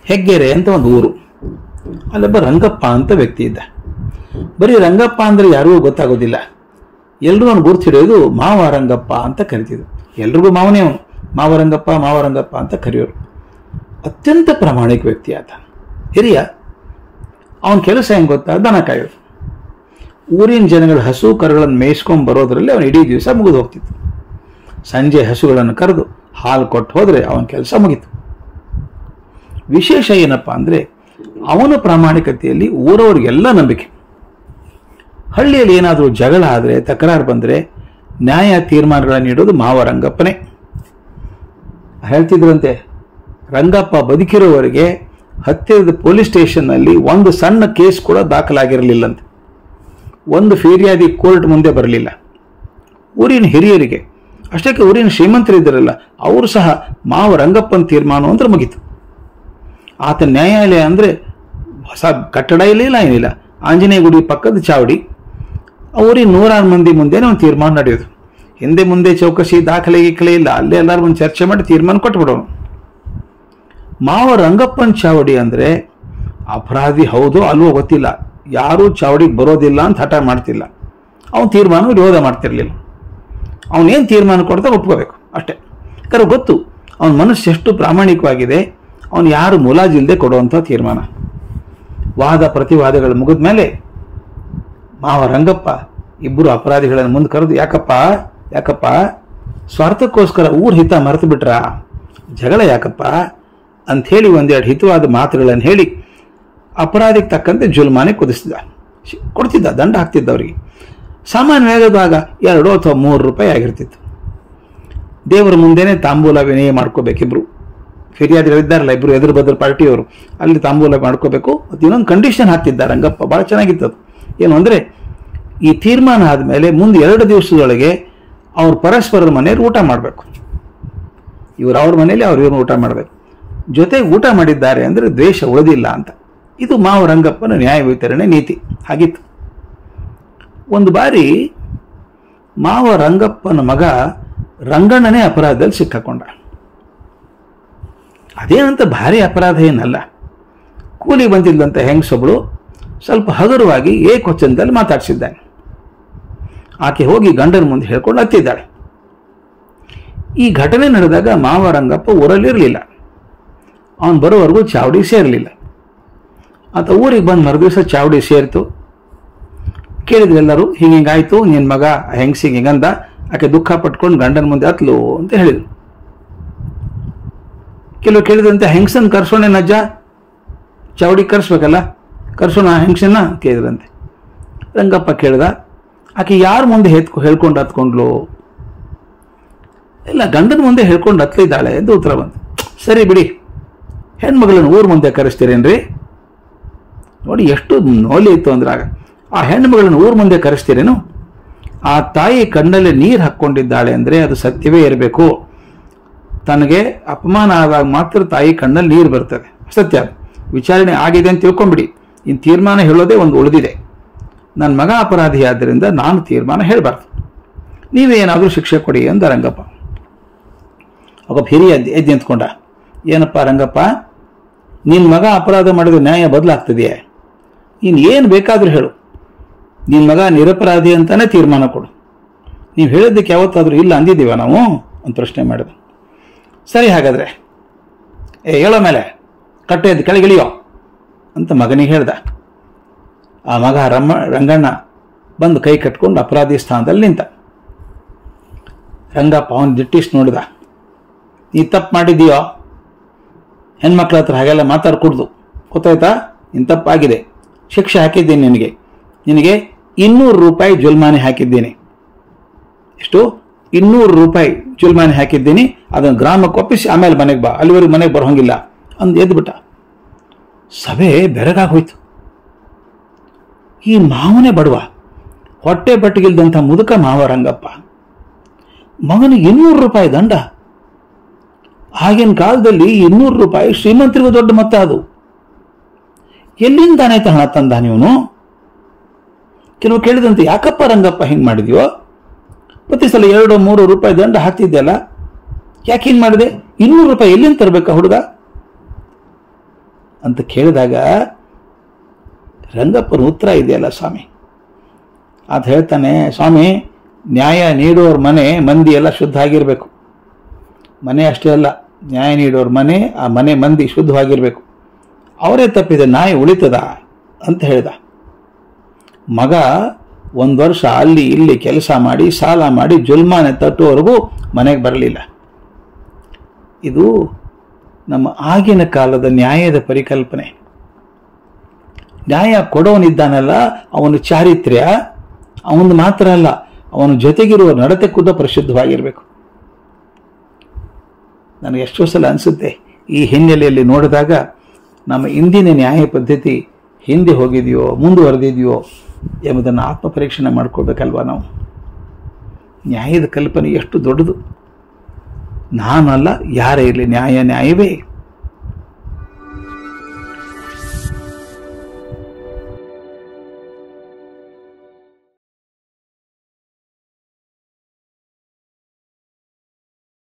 ಹೆಗ್ಗೆರೆ ಅಂತ ಒಂದು ಊರು. ಅಲ್ಲೊಬ್ಬ ರಂಗಪ್ಪ ಅಂತ ವ್ಯಕ್ತಿ ಇದ್ದ. ಬರೀ ರಂಗಪ್ಪ ಅಂದರೆ ಯಾರಿಗೂ ಗೊತ್ತಾಗೋದಿಲ್ಲ. ಎಲ್ಲರೂ ಅವನು ಗುರ್ತಿಡೋದು ಮಾವ ರಂಗಪ್ಪ ಅಂತ ಕರಿತಿದ್ರು. ಎಲ್ರಿಗೂ ಮಾವನೇ ಅವನು, ಮಾವರಂಗಪ್ಪ ಅಂತ ಕರೆಯೋರು. ಅತ್ಯಂತ ಪ್ರಾಮಾಣಿಕ ವ್ಯಕ್ತಿ ಆತ, ಹಿರಿಯ. ಅವನ ಕೆಲಸ ಹೆಂಗೆ ಗೊತ್ತಾ? ದನ ಕಾಯೋದು. ಊರಿನ ಜನಗಳ ಹಸು ಕರುಗಳನ್ನು ಮೇಯಿಸ್ಕೊಂಡು ಬರೋದ್ರಲ್ಲಿ ಅವನು ಇಡೀ ದಿವಸ ಮುಗಿದು ಹೋಗ್ತಿತ್ತು. ಸಂಜೆ ಹಸುಗಳನ್ನು ಕರೆದು ಹಾಲು ಕೊಟ್ಟು ಹೋದರೆ ಅವನ ಕೆಲಸ ಮುಗೀತು. ವಿಶೇಷ ಏನಪ್ಪ ಅಂದರೆ ಅವನ ಪ್ರಾಮಾಣಿಕತೆಯಲ್ಲಿ ಊರವರಿಗೆಲ್ಲ ನಂಬಿಕೆ. ಹಳ್ಳಿಯಲ್ಲಿ ಏನಾದರೂ ಜಗಳ ಆದರೆ, ತಕರಾರು ಬಂದರೆ ನ್ಯಾಯ ತೀರ್ಮಾನಗಳನ್ನು ನೀಡೋದು ಮಾವ ರಂಗಪ್ಪನೇ. ಹೇಳ್ತಿದ್ರಂತೆ, ರಂಗಪ್ಪ ಬದುಕಿರೋವರೆಗೆ ಹತ್ತಿರದ ಪೊಲೀಸ್ ಸ್ಟೇಷನ್ನಲ್ಲಿ ಒಂದು ಸಣ್ಣ ಕೇಸ್ ಕೂಡ ದಾಖಲಾಗಿರಲಿಲ್ಲಂತೆ. ಒಂದು ಫಿರ್ಯಾದಿ ಕೋರ್ಟ್ ಮುಂದೆ ಬರಲಿಲ್ಲ. ಊರಿನ ಹಿರಿಯರಿಗೆ, ಅಷ್ಟಕ್ಕೆ ಊರಿನ ಶ್ರೀಮಂತರಿದ್ದರಲ್ಲ, ಅವರು ಸಹ ಮಾವ ರಂಗಪ್ಪನ ತೀರ್ಮಾನ ಅಂದ್ರೆ ಮುಗೀತು. ಆತ ನ್ಯಾಯಾಲಯ ಅಂದರೆ ಹೊಸ ಕಟ್ಟಡ ಇಲ್ಲ, ಏನಿಲ್ಲ, ಆಂಜನೇಯ ಗುಡಿ ಪಕ್ಕದ ಚಾವಡಿ. ಊರಿನ 100 ಮಂದಿ ಮುಂದೆನೇ ಒಂದು ತೀರ್ಮಾನ ನಡೆಯೋದು. ಹಿಂದೆ ಮುಂದೆ ಚೌಕಸಿ ದಾಖಲೆ ಇಲ್ಲ, ಅಲ್ಲೇ ಎಲ್ಲರೂ ಒಂದು ಚರ್ಚೆ ಮಾಡಿ ತೀರ್ಮಾನ ಕೊಟ್ಬಿಡೋನು. ಮಾವ ರಂಗಪ್ಪನ ಚಾವಡಿ ಅಂದರೆ ಅಪರಾಧಿ ಹೌದೋ ಅಲ್ವೋ ಗೊತ್ತಿಲ್ಲ, ಯಾರೂ ಚಾವಡಿಗೆ ಬರೋದಿಲ್ಲ ಅಂತ ಹಠ ಮಾಡ್ತಿಲ್ಲ. ಅವನು ತೀರ್ಮಾನ ವಿರೋಧ ಮಾಡ್ತಿರ್ಲಿಲ್ಲ. ಅವನೇನು ತೀರ್ಮಾನ ಕೊಡ್ತಾ ಒಪ್ಕೋಬೇಕು ಅಷ್ಟೇ. ಯಾಕಂದ್ರೆ ಗೊತ್ತು ಅವನ ಮನಸ್ಸು ಎಷ್ಟು ಪ್ರಾಮಾಣಿಕವಾಗಿದೆ, ಅವನು ಯಾರು ಮುಲಾಜಿಲ್ಲದೆ ಕೊಡುವಂಥ ತೀರ್ಮಾನ. ವಾದ ಪ್ರತಿವಾದಗಳು ಮುಗಿದ ಮೇಲೆ ಮಾವ ರಂಗಪ್ಪ ಇಬ್ಬರು ಅಪರಾಧಿಗಳನ್ನು ಮುಂದೆ ಕರೆದು, ಯಾಕಪ್ಪ ಸ್ವಾರ್ಥಕ್ಕೋಸ್ಕರ ಊರ ಹಿತ ಮರೆತು ಬಿಟ್ರ, ಜಗಳ ಯಾಕಪ್ಪ ಅಂಥೇಳಿ ಒಂದೆರಡು ಹಿತವಾದ ಮಾತುಗಳನ್ನು ಹೇಳಿ ಅಪರಾಧಿಗೆ ತಕ್ಕಂತೆ ಜುಲ್ಮಾನೆ ಕೊಡ್ತಿದ್ದ, ದಂಡ ಹಾಕ್ತಿದ್ದ ಅವರಿಗೆ. ಸಾಮಾನ್ಯವಾದಾಗ 2 ಅಥವಾ 3 ರೂಪಾಯಿ ಆಗಿರ್ತಿತ್ತು. ದೇವರ ಮುಂದೆನೇ ತಾಂಬೂಲ ವಿನಯ ಮಾಡ್ಕೋಬೇಕಿಬ್ರು. ಫಿರ್ಯಾದಿಗಳಿದ್ದಾರಲ್ಲ ಇಬ್ಬರು ಎದುರು ಬದ್ರ ಪಾರ್ಟಿಯವರು, ಅಲ್ಲಿ ತಾಂಬೂಲ ಮಾಡ್ಕೋಬೇಕು. ಮತ್ತು ಇನ್ನೊಂದು ಕಂಡೀಷನ್ ಹಾಕ್ತಿದ್ದ ರಂಗಪ್ಪ, ಭಾಳ ಚೆನ್ನಾಗಿತ್ತು. ಏನು ಅಂದರೆ, ಈ ತೀರ್ಮಾನ ಆದಮೇಲೆ ಮುಂದೆ 2 ದಿವಸದೊಳಗೆ ಅವ್ರು ಪರಸ್ಪರದ ಮನೆಯಲ್ಲಿ ಊಟ ಮಾಡಬೇಕು. ಇವರು ಅವ್ರ ಮನೆಯಲ್ಲಿ ಇವ್ರನ್ನ ಊಟ ಮಾಡಬೇಕು. ಜೊತೆಗೆ ಊಟ ಮಾಡಿದ್ದಾರೆ ಅಂದರೆ ದ್ವೇಷ ಉಳಿದಿಲ್ಲ ಅಂತ. ಇದು ಮಾವ ರಂಗಪ್ಪನ ನ್ಯಾಯ ವಿತರಣೆ ನೀತಿ ಆಗಿತ್ತು. ಒಂದು ಬಾರಿ ಮಾವ ರಂಗಪ್ಪನ ಮಗ ರಂಗಣ್ಣನೇ ಅಪರಾಧದಲ್ಲಿ ಸಿಕ್ಕಾಕೊಂಡ. ಅದೇನಂತ ಭಾರಿ ಅಪರಾಧ ಏನಲ್ಲ. ಕೂಲಿ ಬಂದಿದ್ದಂಥ ಹೆಂಗಸೊಬ್ಬಳು ಸ್ವಲ್ಪ ಹಗುರವಾಗಿ ಏಕವಚನದಲ್ಲಿ ಮಾತಾಡಿಸಿದ್ದಾನೆ. ಆಕೆ ಹೋಗಿ ಗಂಡನ ಮುಂದೆ ಹೇಳ್ಕೊಂಡು ಹತ್ತಿದ್ದಾಳೆ. ಈ ಘಟನೆ ನಡೆದಾಗ ಮಾವ ರಂಗಪ್ಪ ಊರಲ್ಲಿರಲಿಲ್ಲ. ಅವನು ಬರೋವರೆಗೂ ಚಾವಡಿ ಸೇರಲಿಲ್ಲ. ಆತ ಊರಿಗೆ ಬಂದು ಮರುದಿವಸ ಚಾವಡಿ ಸೇರಿತು. ಕೇಳಿದ್ರೆಲ್ಲರೂ, ಹಿಂಗಾಯ್ತು ನಿನ್ನ ಮಗ ಹೆಂಗಸಿಗೆ ಹಿಂಗಂದ. ಆಕೆ ದುಃಖ ಪಟ್ಕೊಂಡು ಗಂಡನ ಮುಂದೆ ಹತ್ಲು ಅಂತ ಹೇಳಿದ್ರು. ಕೆಲವು ಕೇಳಿದಂತೆ, ಹೆಂಗಸನ್ ಕರ್ಸೋಣೇನಜ್ಜ, ಚಾವಡಿ ಕರ್ಸ್ಬೇಕಲ್ಲ, ಕರ್ಸೋಣ ಹೆಂಗಸನ್ನ ಕೇಳಿದ್ರಂತೆ. ರಂಗಪ್ಪ ಕೇಳ್ದ, ಆಕೆ ಯಾರ ಮುಂದೆ ಹೇಳ್ಕೊಂಡು ಹತ್ಕೊಂಡ್ಲು? ಇಲ್ಲ, ಗಂಡನ ಮುಂದೆ ಹೇಳ್ಕೊಂಡು ಹತ್ಲಿದ್ದಾಳೆ ಎಂದು ಉತ್ತರ ಬಂತು. ಸರಿ ಬಿಡಿ, ಹೆಣ್ಮಗಳನ್ನು ಊರ ಮುಂದೆ ಕರೆಸ್ತೀರೇನ್ರಿ? ನೋಡಿ ಎಷ್ಟು ನೋಲಿ ಇತ್ತು ಅಂದ್ರೆ ಆಗ. ಆ ಹೆಣ್ಮಗಳನ್ನು ಊರ ಮುಂದೆ ಕರೆಸ್ತೀರೇನು? ಆ ತಾಯಿ ಕಣ್ಣಲ್ಲಿ ನೀರು ಹಾಕ್ಕೊಂಡಿದ್ದಾಳೆ ಅಂದರೆ ಅದು ಸತ್ಯವೇ ಇರಬೇಕು. ತನಗೆ ಅಪಮಾನ ಆದಾಗ ಮಾತ್ರ ತಾಯಿ ಕಣ್ಣಲ್ಲಿ ನೀರು ಬರ್ತದೆ, ಸತ್ಯ. ವಿಚಾರಣೆ ಆಗಿದೆ ಅಂತ ತಿಳ್ಕೊಂಬಿಡಿ. ಇನ್ನು ತೀರ್ಮಾನ ಹೇಳೋದೇ ಒಂದು ಉಳಿದಿದೆ. ನನ್ನ ಮಗ ಅಪರಾಧಿ ಆದ್ದರಿಂದ ನಾನು ತೀರ್ಮಾನ ಹೇಳಬಾರ್ದು, ನೀವೇನಾದರೂ ಶಿಕ್ಷೆ ಕೊಡಿ ಅಂದ ರಂಗಪ್ಪ. ಒಬ್ಬ ಹಿರಿಯ ಎದ್ದು ನಿಂತ್ಕೊಂಡ. ಏನಪ್ಪ ರಂಗಪ್ಪ, ನಿನ್ನ ಮಗ ಅಪರಾಧ ಮಾಡಿದ್ರೆ ನ್ಯಾಯ ಬದಲಾಗ್ತದೆಯೇ? ನೀನು ಏನು ಬೇಕಾದರೂ ಹೇಳು, ನಿನ್ನ ಮಗ ನಿರಪರಾಧಿ ಅಂತಾನೆ ತೀರ್ಮಾನ ಕೊಡು. ನೀವು ಹೇಳಿದ್ದಕ್ಕೆ ಯಾವತ್ತಾದರೂ ಇಲ್ಲ ಅಂದಿದ್ದೀವ ನಾವು ಅಂತ ಪ್ರಶ್ನೆ ಮಾಡಿದ. ಸರಿ, ಹಾಗಾದರೆ ಹೇಳೋ ಮೇಲೆ ಕಟ್ಟೆದ್ದು ಕೆಳಗಿಳಿಯೋ ಅಂತ ಮಗನಿಗೆ ಹೇಳ್ದ. ಆ ಮಗ ರಂಗಣ್ಣ ಬಂದು ಕೈ ಕಟ್ಕೊಂಡು ಅಪರಾಧಿ ಸ್ಥಾನದಲ್ಲಿ ನಿಂತ. ರಂಗಪ್ಪ ಅವನು ದಿಟ್ಟಿಸ್ ನೋಡಿದ. ನೀ ತಪ್ಪು ಮಾಡಿದೀಯೋ, ಹೆಣ್ಮಕ್ಳ ಹತ್ರ ಹಾಗೆಲ್ಲ ಮಾತಾಡ್ಕೊಡ್ದು, ಗೊತ್ತಾಯ್ತಾ? ನೀನು ತಪ್ಪಾಗಿದೆ, ಶಿಕ್ಷೆ ಹಾಕಿದ್ದೀನಿ ನಿನಗೆ 200 ರೂಪಾಯಿ ಜುಲ್ಮಾನೆ ಹಾಕಿದ್ದೀನಿ. ಎಷ್ಟು? 200 ರೂಪಾಯಿ ಜುಲ್ಮಾನೆ ಹಾಕಿದ್ದೀನಿ. ಅದನ್ನು ಗ್ರಾಮಕ್ಕೆ ಒಪ್ಪಿಸಿ ಆಮೇಲೆ ಮನೆಗೆ ಬಾ, ಅಲ್ಲಿವರೆಗೂ ಮನೆಗೆ ಬರೋಂಗಿಲ್ಲ ಅಂದು ಎದ್ಬಿಟ್ಟ. ಸಭೆ ಬೆರಗಾಗೋಯ್ತು. ಈ ಮಾವನೇ ಬಡವ, ಹೊಟ್ಟೆ ಬಟ್ಟಿಗಿಲ್ದಂಥ ಮುದುಕ ಮಾವ ರಂಗಪ್ಪ, ಮಗನಿಗೆ 200 ರೂಪಾಯಿ ದಂಡ. ಆಗಿನ ಕಾಲದಲ್ಲಿ 200 ರೂಪಾಯಿ ಶ್ರೀಮಂತರಿಗೂ ದೊಡ್ಡ ಮೊತ್ತ. ಅದು ಎಲ್ಲಿಂದಾನೈತೆ ಹಣ ತಂದ ನೀವನು? ಕೆಲವು ಕೇಳಿದಂತೆ, ಯಾಕಪ್ಪ ರಂಗಪ್ಪ ಹಿಂಗೆ ಮಾಡಿದ್ಯೋ? ಪ್ರತಿ ಸಲ 2-3 ರೂಪಾಯಿ ದಂಡ ಹಾಕ್ತಿದ್ದೆಲ್ಲ, ಯಾಕೆ ಹಿಂಗೆ ಮಾಡಿದೆ? 200 ರೂಪಾಯಿ ಎಲ್ಲಿಂದ ತರಬೇಕಾ ಹುಡುಗ? ಅಂತ ಕೇಳಿದಾಗ ರಂಗಪ್ಪನ ಉತ್ತರ ಇದೆಯಲ್ಲ ಸ್ವಾಮಿ, ಅದು ಹೇಳ್ತಾನೆ, ಸ್ವಾಮಿ ನ್ಯಾಯ ನೀಡೋರ ಮಂದಿ ಎಲ್ಲ ಶುದ್ಧ ಆಗಿರಬೇಕು. ಮನೆ ಅಷ್ಟೇ ಅಲ್ಲ, ನ್ಯಾಯ ನೀಡೋರ ಆ ಮನೆ ಮಂದಿ ಶುದ್ಧವಾಗಿರಬೇಕು. ಅವರೇ ತಪ್ಪಿದೆ, ನಾಯಿ ಉಳಿತದ ಅಂತ ಹೇಳ್ದ. ಮಗ 1 ವರ್ಷ ಅಲ್ಲಿ ಇಲ್ಲಿ ಕೆಲಸ ಮಾಡಿ ಸಾಲ ಮಾಡಿ ಜುಲ್ಮಾನೆ ತಟ್ಟುವವರೆಗೂ ಮನೆಗೆ ಬರಲಿಲ್ಲ. ಇದು ನಮ್ಮ ಆಗಿನ ಕಾಲದ ನ್ಯಾಯದ ಪರಿಕಲ್ಪನೆ. ನ್ಯಾಯ ಕೊಡೋನಿದ್ದಾನಲ್ಲ, ಅವನ ಚಾರಿತ್ರ್ಯ ಅವನು ಮಾತ್ರ ಅಲ್ಲ, ಅವನ ಜೊತೆಗಿರುವ ನಡತೆ ಕೂಡ ಪರಿಶುದ್ಧವಾಗಿರಬೇಕು. ನನಗೆ ಎಷ್ಟೋ ಸಲ ಅನಿಸುತ್ತೆ, ಈ ಹಿನ್ನೆಲೆಯಲ್ಲಿ ನೋಡಿದಾಗ ನಮ್ಮ ಇಂದಿನ ನ್ಯಾಯ ಪದ್ಧತಿ ಹಿಂದೆ ಹೋಗಿದೆಯೋ ಮುಂದುವರೆದಿದೆಯೋ ಎಂಬುದನ್ನು ಆತ್ಮಪರೀಕ್ಷಣೆ ಮಾಡ್ಕೊಳ್ಬೇಕಲ್ವಾ ನಾವು. ನ್ಯಾಯದ ಕಲ್ಪನೆ ಎಷ್ಟು ದೊಡ್ಡದು. ನಾನಲ್ಲ, ಯಾರೇ ಇರಲಿ, ನ್ಯಾಯವೇ.